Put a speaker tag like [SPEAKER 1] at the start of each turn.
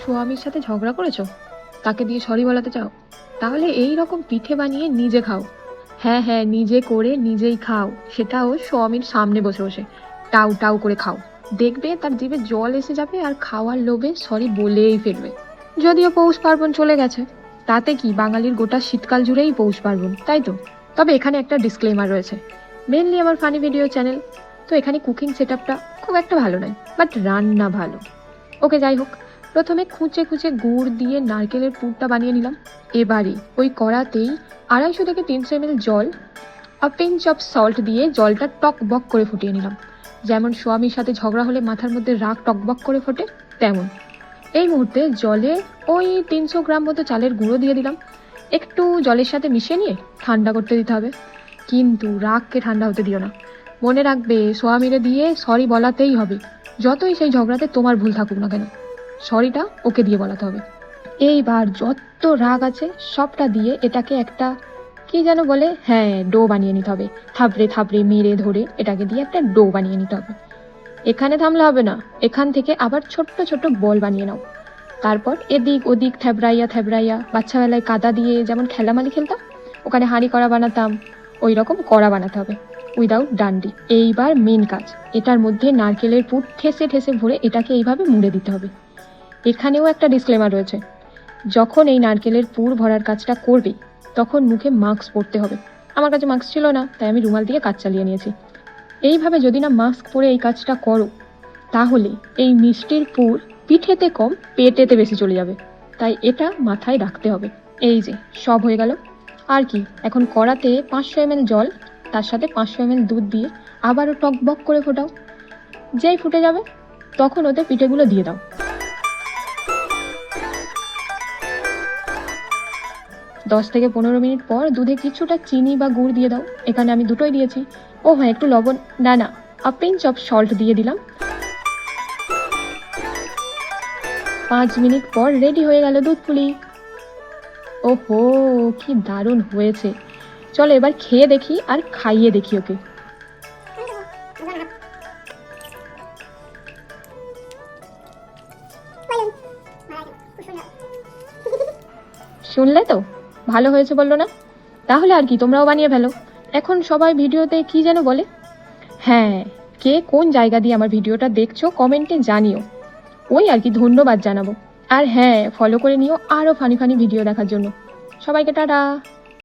[SPEAKER 1] স্বামীর সাথে ঝগড়া করেছো, তাকে দিয়ে সরি বলাতে চাও, তাহলে এই রকম পিঠে বানিয়ে নিজে খাও। হ্যাঁ হ্যাঁ, নিজে করে নিজেই খাও, সেটাও স্বামীর সামনে বসে বসে টাউ টাউ করে খাও। দেখবে তার জিভে জল এসে যাবে আর খাওয়ার লোভে সরি বলেই ফেলবে। যদিও পৌষ পার্বণ চলে গেছে, তাতে কি, বাঙালির গোটা শীতকাল জুড়েই পৌষ পার্বণ, তাই তো? তবে এখানে একটা ডিসক্লেমার রয়েছে, মেনলি আমার ফানি ভিডিও চ্যানেল, তো এখানে কুকিং সেটআপটা খুব একটা ভালো নয়, বাট রান্না ভালো। ওকে, যাই হোক, প্রথমে খুঁচে খুঁচে গুড় দিয়ে নারকেলের পুরটা বানিয়ে নিলাম। এবারে ওই কড়াতেই 250 থেকে 300 ml জল, পিঞ্চ অফ সল্ট দিয়ে জলটা টক বক করে ফুটিয়ে নিলাম। যেমন স্বামীর সাথে ঝগড়া হলে মাথার মধ্যে রাগ টকবক করে ফোটে, তেমন। এই মুহূর্তে জলে ওই 300 গ্রাম মতো চালের গুঁড়ো দিয়ে দিলাম। একটু জলের সাথে মিশিয়ে নিয়ে ঠান্ডা করতে দিতে হবে, কিন্তু রাগকে ঠান্ডা হতে দিও না। মনে রাখবে, স্বামীরে দিয়ে সরি বলাতেই হবে, যতই সেই ঝগড়াতে তোমার ভুল থাকুক না কেন, সরিটা ওকে দিয়ে বলাতে হবে। এইবার যত রাগ আছে সবটা দিয়ে এটাকে একটা কি যেন বলে, হ্যাঁ, ডো বানিয়ে নিতে হবে। থাবড়ে থাবড়ে মেরে ধরে এটাকে দিয়ে একটা ডো বানিয়ে নিতে হবে। এখানে থামলে হবে না, এখান থেকে আবার ছোট্ট ছোট্ট বল বানিয়ে নাও। তারপর এদিক ওদিক থ্যাবড়াইয়া থ্যাবড়াইয়া, বাচ্চাবেলায় কাদা দিয়ে যেমন খেলামালি খেলতাম, ওখানে হাঁড়ি কড়া বানাতাম, ওই রকম কড়া বানাতে হবে, উইদাউট ডান্ডি। এইবার মেন কাজ, এটার মধ্যে নারকেলের পুর ঠেসে ঠেসে ভরে এটাকে এইভাবে মুড়ে দিতে হবে। এখানেও একটা ডিসক্লেমার রয়েছে, যখন এই নারকেলের পুর ভরার কাজটা করবে তখন মুখে মাস্ক পরতে হবে। আমার কাছে মাস্ক ছিল না, তাই আমি রুমাল দিয়ে কাজ চালিয়ে নিয়েছি। এইভাবে যদি না মাস্ক পরে এই কাজটা করো, তাহলে এই মিষ্টির পুর পিঠেতে কম পেটেতে বেশি চলে যাবে, তাই এটা মাথায় রাখতে হবে। এই যে সব হয়ে গেল। আর কি, এখন কড়াতে 500 ml জল, তার সাথে 500 ml দুধ দিয়ে আবারও টকবক করে ফোটাও। যেই ফুটে যাবে তখন ওতে পিঠেগুলো দিয়ে দাও। 10 থেকে 15 মিনিট পর দুধে কিছুটা চিনি বা গুড় দিয়ে দাও। এখানে আমি দুটোই দিয়েছি। ও হ্যাঁ, একটু লবণ, না, পিঞ্চ অফ সল্ট দিয়ে দিলাম। 5 মিনিট পর রেডি হয়ে গেল দুধ পুলি। ওহো, কি দারুণ হয়েছে। চলো এবার খেয়ে দেখি আর খাইয়ে দেখি ওকে। শুনলে তো, ভালো হয়েছে বললো না? তাহলে আর কি, তোমরাও বানিয়ে ফেলো। এখন সবাই ভিডিওতে কি যেন বলে, হ্যাঁ, কে কোন জায়গা দিয়ে আমার ভিডিওটা দেখছো কমেন্টে জানিও, ওই আর কি ধন্যবাদ জানাবো। আর হ্যাঁ, ফলো করে নিও আরো ফানি ফানি ভিডিও দেখার জন্য। সবাইকে টাটা।